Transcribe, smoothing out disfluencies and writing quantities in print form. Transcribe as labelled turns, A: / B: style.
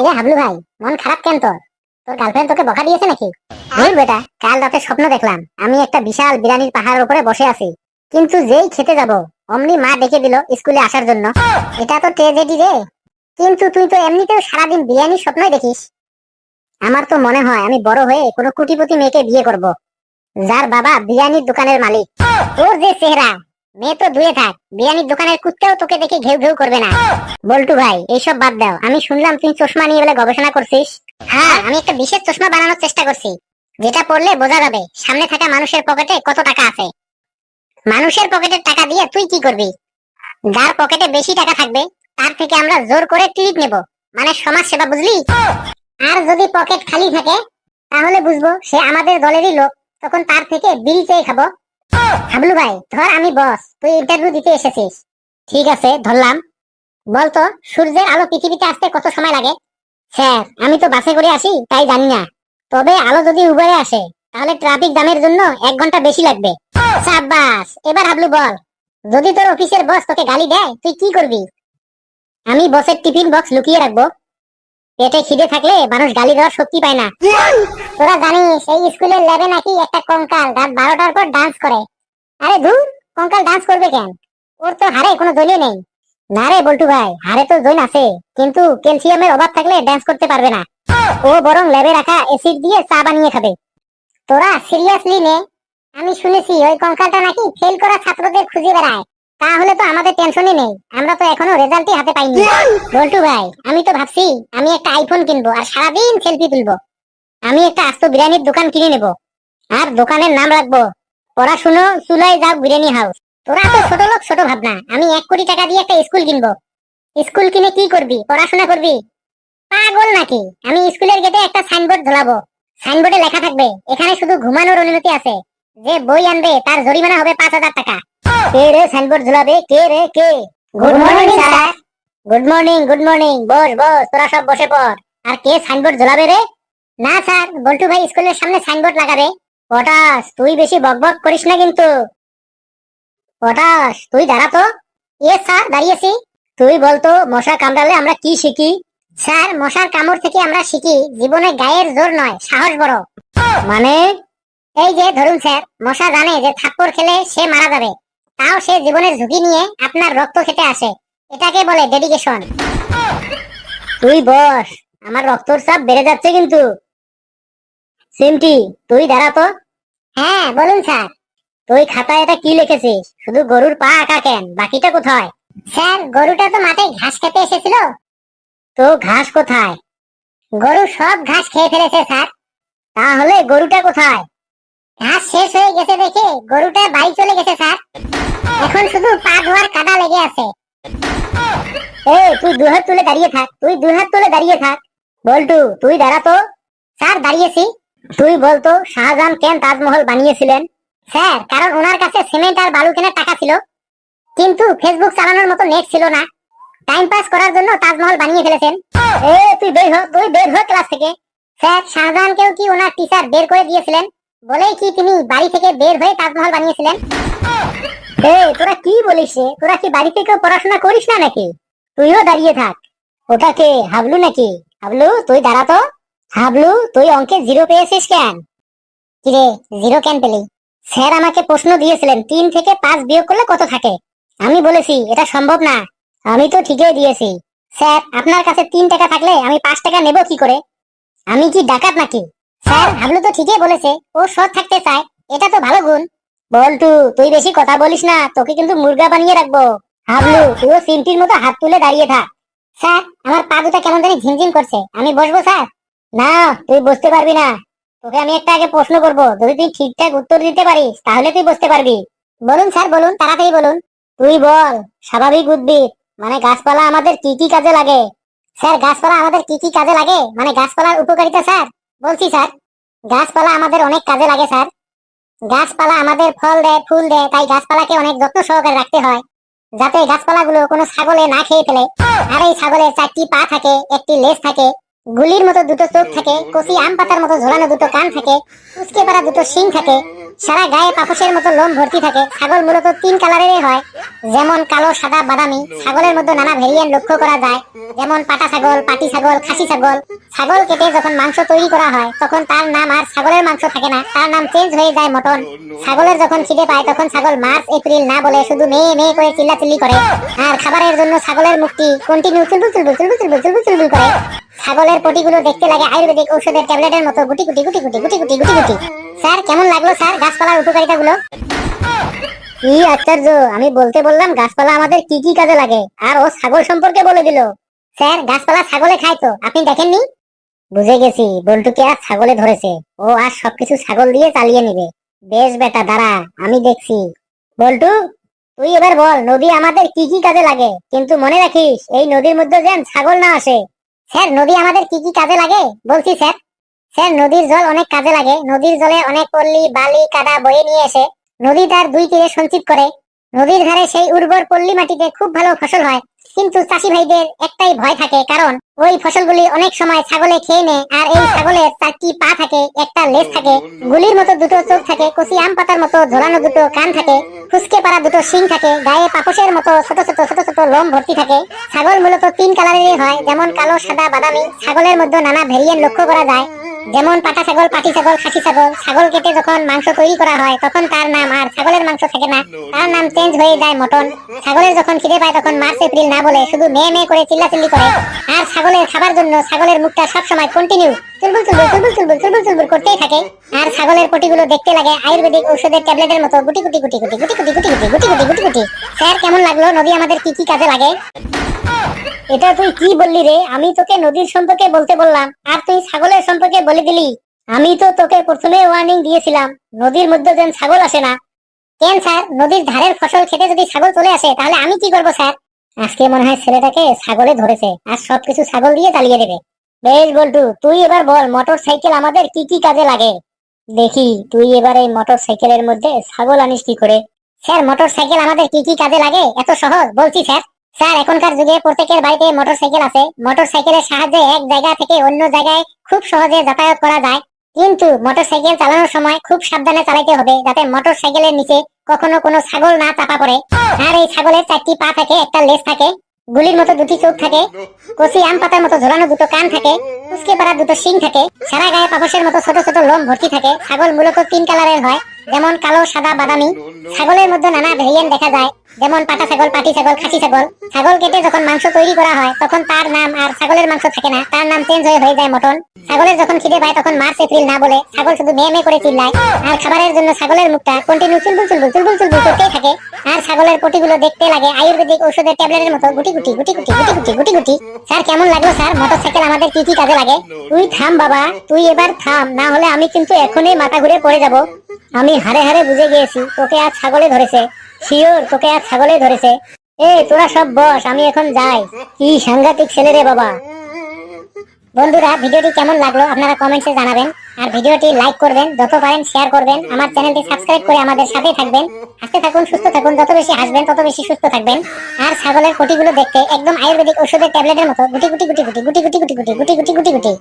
A: এ হাবলু ভাই, মন খারাপ কেন তোর? তোর গার্লফ্রেন্ড তোকে বকা দিয়েছে নাকি? ওই বেটা, কাল রাতে স্বপ্ন দেখলাম আমি একটা বিশাল বিরিয়ানির পাহাড়ের উপরে বসে আছি, কিন্তু যেই খেতে যাব অমনি মা ডেকে দিল স্কুলে আসার জন্য। এটা তো ট্র্যাজেডি রে। কিন্তু তুই তো এমনিতেও সারাদিন বিরিয়ানির স্বপ্নই দেখিস। আমার তো মনে হয় আমি বড় হয়ে কোনো কোটিপতি মেয়েকে বিয়ে করব, যার বাবা বিরিয়ানির দোকানের মালিক। তোর যে চেহারা, মেয়ে তো ধুয়ে থাক, বিরিয়ানির দোকানের কুত্তাও তোকে দেখে ঘেউ ঘেউ করবে না। বল্টু ভাই, এইসব বাদ দাও। আমি শুনলাম তুই চশমা নিয়ে বলে গবেষণা করছিস। হ্যাঁ, আমি একটা বিশেষ চশমা বানানোর চেষ্টা করছি, যেটা পড়লে বোঝা যাবে সামনে থাকা মানুষের পকেটে কত টাকা আছে। মানুষের পকেটের টাকা দিয়ে তুই কি করবি? যার পকেটে বেশি টাকা থাকবে তার থেকে আমরা জোর করে টিকিট নেব, মানে সমাজ সেবা, বুঝলি? আর যদি পকেট খালি থাকে তাহলে বুঝবো সে আমাদের দলেরই লোক, তখন তার থেকে বিড়ি চেয়ে খাবো। হাবলু ভাই, ধর আমি বস, তুই ইন্টারভিউ দিতে এসেছিস। ঠিক আছে, ধরলাম। বলতো, সূর্যের আলো পৃথিবীতে আসতে কত সময় লাগে? স্যার, আমি তো বাসে করে আসি, তাই জানি না। তবে আলো যদি উবেরে আসে তাহলে ট্রাফিক জ্যামের জন্য 1 ঘন্টা বেশি লাগবে। সাব্বাস, এবার হাবলু বল, যদি তোর অফিসের বস তোকে গালি দেয় তুই কি করবি? আমি বসের টিফিন বক্স লুকিয়ে রাখবো। পেটে খিদে থাকলে মানুষ গালি দেওয়ার শক্তি পায় না। তোরা জানিস এই স্কুলের ল্যাবে নাকি একটা কঙ্কাল রাত 12টার পর ডান্স করে। আরে ধুর, কঙ্কাল ডান্স করবে কেন? ওর তো হাড়ে কোনো জৈন নেই। না রে বল্টু ভাই, হাড়ে তো জৈন আছে, কিন্তু ক্যালসিয়ামের অভাব থাকলে ডান্স করতে পারবে না। ও বরং ল্যাবে রাখা অ্যাসিড দিয়ে চা বানিয়ে খাবে। তোরা সিরিয়াসলি নে। আমি শুনেছি ওই কঙ্কালটা নাকি ফেল করা ছাত্রদের খুঁজে বেড়ায়। তাহলে তো আমাদের টেনশনই নেই, আমরা তো এখনো রেজাল্টই হাতে পাইনি। বল্টু ভাই, আমি তো ভাবছি আমি একটা আইফোন কিনবো আর সারাদিন সেলফি তুলবো। আমি একটা আস্ত বিরিয়ানির দোকান কিনে নেব, আর দোকানের নাম রাখবো পড়াশুনো চুলাই যাক বিরিয়ানি হাউস। তোরা তো ছোট লোক, ছোট ভাবনা। আমি 1 কোটি টাকা দিয়ে একটা স্কুল কিনবো। স্কুল কিনে কি করবি? পড়াশোনা করবি? পাগল নাকি? আমি স্কুলের গেটে একটা সাইনবোর্ড ঝোলাবো। সাইনবোর্ডে লেখা থাকবে এখানে শুধু ঘুমানোর অনুমতি আছে, যে বই আনবে তার জরিমানা হবে 5,000 টাকা। কে রে সাইনবোর্ড ঝোলাবে? কে রে, কে? Good morning sir. Good morning, good morning. বস বস, তোরা সব বসে পড়। আর কে সাইনবোর্ড ঝোলাবে রে? না স্যার, বল্টু ভাই স্কুলের সামনে সাইনবোর্ড লাগাবে। পটাশ, তুই বেশি বকবক করিস না কিন্তু। পটাশ, তুই দাঁড়া তো। ইয়েস স্যার, দাঁড়িয়েছি। তুই বলতো, মশা কামড়ালে আমরা কি শিখি? স্যার, মশার কামড় থেকে আমরা শিখি জীবনে গায়ের জোর নয়, সাহস বড়। মানে? এই যে ধরুন স্যার, মশা জানে যে থাপ্পড় খেলে সে মারা যাবে, তাও সে জীবনের ঝুঁকি নিয়ে আপনার রক্ত খেতে আসে। এটাকে বলে ডেডিকেশন। তুই বস, আমার রক্তর চাপ বেড়ে যাচ্ছে কিন্তু। সিমটি, তুই দাঁড়া তো। হ্যাঁ বলুন স্যার। তুই খাতায় এটা কি লিখেছিস? শুধু গরুর পা আঁকা কেন, বাকিটা কোথায়? স্যার, গরুটা তো মাঠে ঘাস খেতে এসেছিল। তো ঘাস কোথায়? গরু সব ঘাস খেয়ে ফেলেছে স্যার। তাহলে গরুটা কোথায়? ঘাস শেষ হয়ে গেছে দেখে গরুটা বাড়ি চলে গেছে স্যার। এখন শুধু পা ধোয়ার কাদা লেগে আছে। তুই 2 হাত তুলে দাঁড়িয়ে থাক, তুই 2 হাত তুলে দাঁড়িয়ে থাক। বল্টু, তুই দাঁড়া তো। স্যার, দাঁড়িয়েছি। তুই বলতো, শাহজাহান কেন তাজমহল বানিয়েছিলেন? স্যার, কারণ ওনার কাছে সিমেন্ট আর বালু কেনার টাকা ছিল, কিন্তু ফেসবুক চালানোর মতো নেট ছিল না। টাইম পাস করার জন্য তাজমহল বানিয়ে ফেলেছেন। তুই বের হ, তুই বের হ ক্লাস থেকে। স্যার, শাহজাহানকেও কি ওনার টিচার বের করে দিয়েছিলেন? বলেই কি তিনি বাড়ি থেকে বের হয়ে তাজমহল বানিয়েছিলেন? তোরা কি বলিস রে? তোরা কি বাড়ি থেকে পড়াশোনা করিস না নাকি? তুইও দাঁড়িয়ে থাক। ওটাকে হাবলু নাকি? হাবলু, তুই দাঁড়া তো। হাবলু, তুই অঙ্কে 0 পেয়েছিস কেন? কিরে, 0 কেন পেলি? স্যার আমাকে প্রশ্ন দিয়েছিলেন 3 থেকে 5 বিয়োগ করলে কত থাকে। আমি বলেছি এটা সম্ভব না। আমি তো ঠিকই দিয়েছি। স্যার, আপনার কাছে 3 টাকা থাকলে আমি 5 টাকা নেব কি করে? আমি কি ডাকাত নাকি? স্যার, হাবলু তো ঠিকই বলেছে, ও সৎ থাকতে চায়, এটা তো ভালো গুণ। বল্টু, তুই বেশি কথা বলিস না, তোকে কিন্তু মুরগা বানিয়ে রাখবো। হাবলু, তুইও সিমটির মতো হাত তুলে দাঁড়িয়ে থাক। স্যার, আমার পা দুটা কেমন জানি ঝিমঝিম করছে, আমি বসবো স্যার? না, তুই বসতে পারবি না। তোকে আমি একটা আগে প্রশ্ন করব, যদি তুই ঠিকঠাক উত্তর দিতে পারিস তাহলে তুই বসতে পারবি। বলুন স্যার, বলুন, তাড়াতাড়ি বলুন। তুই বল, স্বাভাবিক উদ্ভিদ মানে গাছপালা আমাদের কি কি কাজে লাগে? স্যার, গাছপালা আমাদের কি কি কাজে লাগে মানে গাছপালার উপকারিতা স্যার? বলছি স্যার, গাছপালা আমাদের অনেক কাজে লাগে স্যার। গাছপালা আমাদের ফল দেয়, ফুল দেয়, তাই গাছপালাকে অনেক যত্ন সহকারে রাখতে হয়, যাতে গাছপালাগুলো কোনো ছাগলে না খেয়ে ফেলে। আর এই ছাগলের 4টি পা থাকে, একটি লেজ থাকে, গুলির মতো দুটো চোখ থাকে, কচি আম পাতার মতো ঝোলানো দুটো কান থাকে, উসকে পারা দুটো শিং থাকে, সারা গায়ে পাপোশের মতো লোম ভর্তি থাকে। ছাগল মূলত তিন কালারেরই হয়, যেমন কালো, সাদা, বাদামি। ছাগলের মধ্যে নানা ভেরিয়েন্ট লক্ষ্য করা যায়, যেমন পাটা ছাগল, পাটি ছাগল, খাসি ছাগল। ছাগল কেটে যখন মাংস তৈরি করা হয় তখন তার নাম আর ছাগলের মাংস থাকে না, তার নাম চেঞ্জ হয়ে যায় মটন। ছাগলের যখন খিদে পায় তখন ছাগল মার্চ এপ্রিল না বলে শুধু মেয়ে মেয়ে করে চিল্লাচিল্লি করে। আর খাবারের জন্য ছাগলের মুখটি কন্টিনিউ চুলবুল চুলবুল চুলবুল চুলবুল চুলবুল চুলবুল করে। ছাগলের পটিগুলো দেখতে লাগে আয়ুর্বেদিক ঔষধের ট্যাবলেটের মতো গুটি গুটি গুটি গুটি গুটি গুটি গুটি গুটি। স্যার কেমন লাগলো স্যার গাছপালার উপকারিতাগুলো? কি আশ্চর্য, আমি বলতে বললাম গাছপালা আমাদের কি কি কাজে লাগে, আর ও ছাগল সম্পর্কে বলে দিল। স্যার গাছপালা ছাগলে খায় তো, আপনি দেখেননি? বুঝে গেছি, বল্টুকে আর ছাগলে ধরেছে। ও আর সবকিছু ছাগল দিয়ে চালিয়ে নিবে। বেশ বেটা, দাঁড়া আমি দেখছি। বল্টু, তুই এবার বল নদী আমাদের কি কি কাজে লাগে, কিন্তু মনে রাখিস এই নদীর মধ্যে যেন ছাগল না আসে। স্যার নদী আমাদের কি কি কাজে লাগে বলছি স্যার। স্যার নদীর জল অনেক কাজে লাগে। নদীর জলে অনেক পল্লী বালি কাদা বয়ে নিয়ে এসে নদী তার দুই তীরে সঞ্চিত করে। নদীর ধারে সেই উর্বর পল্লী মাটিতে খুব ভালো ফসল হয়, কিন্তু চাষি ভাইদের একটাই ভয় থাকে, কারণ ওই ফসলগুলি অনেক সময় ছাগলে খেয়ে নেয়। আর এই ছাগলের চারটি পা থাকে, একটা লেজ থাকে, গুলির মতো দুটো চোখ থাকে, কচি আম পাতার মতো ঝোলানো দুটো কান থাকে, ফুসকে পারা দুটো শিং থাকে, গায়ে পাপোশের মতো ছোট ছোট ছোট ছোট লোম ভর্তি থাকে। ছাগল মূলত তিন কালারেরই হয়, যেমন কালো, সাদা, বাদামি। ছাগলের মধ্যে নানা ভেরিয়েন্ট লক্ষ্য করা যায়, যেমন পাটা ছাগল, পাটি ছাগল, খাসি ছাগল। ছাগল কেটে যখন মাংস তৈরি করা হয় তখন তার নাম আর ছাগলের মাংস থাকে না, তার নাম চেঞ্জ হয়ে যায় মটন। ছাগলের যখন খিদে পায় তখন মার্চ এপ্রিল না বলে শুধু মেয়ে মেয়ে করে চিল্লাচিল্লি করে। আর ছাগলের খাবার জন্য ছাগলের মুখটা সবসময় কন্টিনিউ চুলবুল চুলবুল চুলবুল চুলবুল চুলবুল চুলবুল করতেই থাকে। আর ছাগলের পটিগুলো দেখতে লাগে আয়ুর্বেদিক ঔষধের ট্যাবলেটের মতো গুটি গুটি গুটি গুটি গুটি গুটি গুটি গুটি গুটি গুটি গুটি গুটি। স্যার কেমন লাগলো নদী আমাদের কি কি কাজে লাগে? এটা তুই কি বললি রে? আমি তোকে নদীর সম্পর্কে বলতে বললাম আর তুই ছাগলের সম্পর্কে বলে দিলি। আমি তো তোকে প্রথমে ওয়ার্নিং দিয়েছিলাম নদীর মধ্যে যেন ছাগল আসে না। কেন স্যার, নদীর ধারের ফসল খেতে যদি ছাগল চলে আসে তাহলে আমি কি করবো স্যার? আজকে মনে হয় ছেলেটাকে ছাগলে ধরেছে আর সবকিছু ছাগল দিয়ে চালিয়ে দেবে। বেশ বল্টু, তুই এবার বল মোটর সাইকেল আমাদের কি কি কাজে লাগে। দেখি তুই এবার এই মোটর সাইকেলের মধ্যে ছাগল আনিস কি করে। স্যার মোটর সাইকেল আমাদের কি কি কাজে লাগে এত সহজ বলছি স্যার। স্যার এখনকার যুগে প্রত্যেকের বাড়িতে মোটর সাইকেল আছে। মোটর সাইকেলের সাহায্যে এক জায়গা থেকে অন্য জায়গায় খুব সহজে যাতায়াত করা যায়, কিন্তু মোটর সাইকেল চালানোর সময় খুব সাবধানে চালাতে হবে, যাতে মোটর সাইকেলের নিচে কখনো কোনো ছাগল না চাপা পড়ে। আর এই ছাগলের চারটি পা থাকে, একটা লেজ থাকে, গুলির মতো দুটি চোখ থাকে, কচি আম পাতার মতো ঝোলানো দুটো কান থাকে, উসকে পারা দুটো শিং থাকে, সারা গায়ে পাপোশের মতো ছোট ছোট লোম ভর্তি থাকে। ছাগল মূলত তিন কালারের হয়, যেমন কালো, সাদা, বাদামি। ছাগলের মধ্যে নানা ভেরিয়েন্ট দেখা যায়, যেমন পাটা ছাগল, পাটি ছাগল, খাসি ছাগল। ছাগল কেটে যখন মাংস তৈরি করা হয় তখন তার নাম আর ছাগলের মাংস থাকে না, তার নাম চেঞ্জ হয়ে যায় মটন। ছাগলের যখন খিদে পায় তখন মার্চ এপ্রিল না বলে ছাগল শুধু মেয়ে মেয়ে করে চিল্লায়। আর খাবারের জন্য ছাগলের মুখটা কন্টিনিউ চুলবুল চুলবুল চুলবুল চুলবুল করতেই থাকে। আর ছাগলের পটিগুলো দেখতে লাগে আয়ুর্বেদিক ঔষধের ট্যাবলেটের মতো গুটি গুটি গুটি গুটি গুটি গুটি গুটি গুটি। স্যার কেমন লাগলো স্যার মোটরসাইকেল আমাদের কি কি কাজে লাগে? তুই থাম বাবা, তুই এবার থাম, না হলে আমি কিন্তু এখনই মাথা ঘুরে পড়ে যাব। আমি হারে হারে বুঝে গিয়েছি তোকে আর ছাগলে ধরেছে। শিওর তোকে আর ছাগলে ধরেছে। তোরা সব বস, আমি এখন যাই। কি সাংঘাতিক ছেলে রে বাবা। বন্ধুরা ভিডিওটি কেমন লাগলো আপনারা কমেন্টসে জানাবেন, আর ভিডিওটি লাইক করবেন, যত পারেন শেয়ার করবেন, আমার চ্যানেলটি সাবস্ক্রাইব করে আমাদের সাথে থাকবেন। হাসতে থাকুন, সুস্থ থাকুন, যত বেশি হাসবেন তত বেশি সুস্থ থাকবেন। আর ছাগলের কোটিগুলো দেখতে একদম আয়ুর্বেদিক ঔষধের ট্যাবলেটের মতো গুটি গুটি গুটি গুটি গুটি গুটি গুটি গুটি গুটি গুটি গুটি।